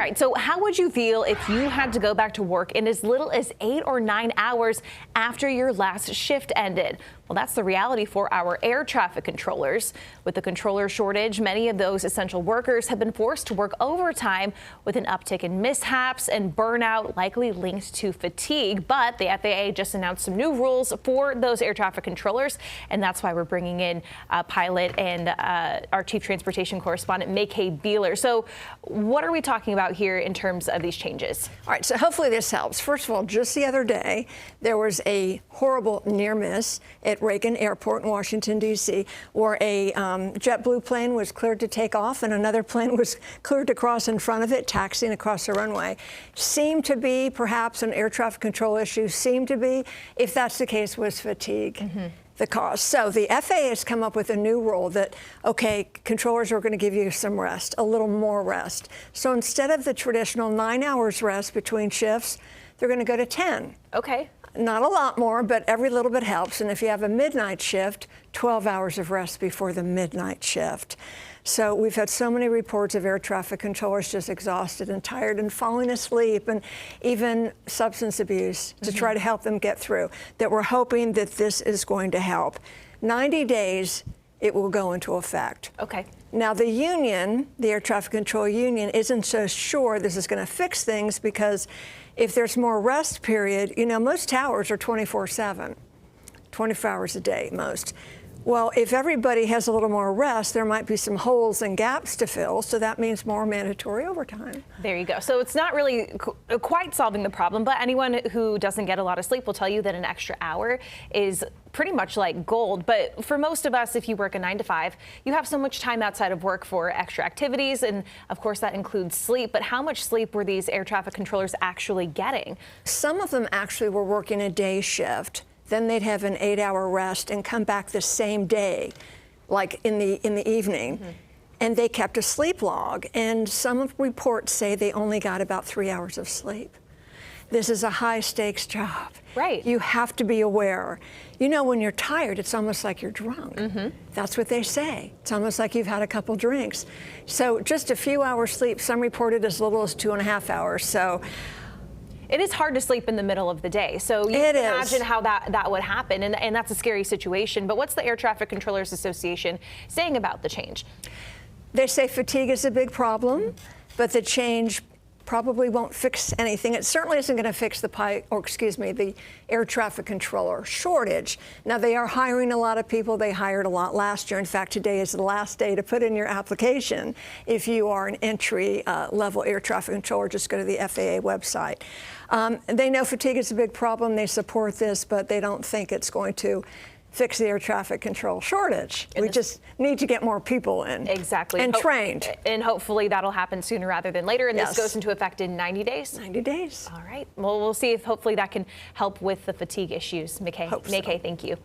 right, so how would you feel if you had to go back to work in as little as 8 or 9 hours after your last shift ended? Well, that's the reality for our air traffic controllers. With the controller shortage, many of those essential workers have been forced to work overtime, with an uptick in mishaps and burnout likely linked to fatigue. But the FAA just announced some new rules for those air traffic controllers, and that's why we're bringing in pilot and our chief transportation correspondent, Mackay Beeler. So what are we talking about here in terms of these changes? All right, so hopefully this helps. First of all, just the other day, there was a horrible near miss at Reagan Airport in Washington, D.C., where a JetBlue plane was cleared to take off and another plane was cleared to cross in front of it, taxiing across the runway. Seemed to be perhaps an air traffic control issue, seemed to be, if that's the case, was fatigue. The cause. So the FAA has come up with a new rule that, okay, controllers are going to give you some rest, a little more rest. So instead of the traditional 9 hours rest between shifts, they're going to go to 10. Okay. Not a lot more, but every little bit helps. And if you have a midnight shift, 12 hours of rest before the midnight shift. So we've had so many reports of air traffic controllers just exhausted and tired and falling asleep, and even substance abuse to try to help them get through, that we're hoping that this is going to help. 90 days, it will go into effect. Okay. Now the union, the Air Traffic Control Union, isn't so sure this is going to fix things, because if there's more rest period, you know, most towers are 24/7, 24 hours a day, most. Well, if everybody has a little more rest, there might be some holes and gaps to fill, so that means more mandatory overtime. There you go. So it's not really quite solving the problem, but anyone who doesn't get a lot of sleep will tell you that an extra hour is pretty much like gold. But for most of us, if you work a 9 to 5, you have so much time outside of work for extra activities, and of course that includes sleep. But how much sleep were these air traffic controllers actually getting? Some of them actually were working a day shift. Then they'd have an 8-hour rest and come back the same day, like in the evening. And they kept a sleep log. And some reports say they only got about 3 hours of sleep. This is a high-stakes job. Right. You have to be aware. You know, when you're tired, it's almost like you're drunk. That's what they say. It's almost like you've had a couple drinks. So just a few hours sleep, some reported as little as 2.5 hours. So it is hard to sleep in the middle of the day. So you can imagine how that would happen, and that's a scary situation. But what's the Air Traffic Controllers Association saying about the change? They say fatigue is a big problem, but the change probably won't fix anything. It certainly isn't going to fix the air traffic controller shortage. Now, they are hiring a lot of people. They hired a lot last year. In fact, today is the last day to put in your application if you are an entry level air traffic controller. Just go to the FAA website. They know fatigue is a big problem. They support this, but they don't think it's going to fix the air traffic control shortage. We just need to get more people in. Exactly. And trained. And hopefully that'll happen sooner rather than later. And this goes into effect in 90 days? 90 days. All right. Well, we'll see if hopefully that can help with the fatigue issues. Mackay, thank you.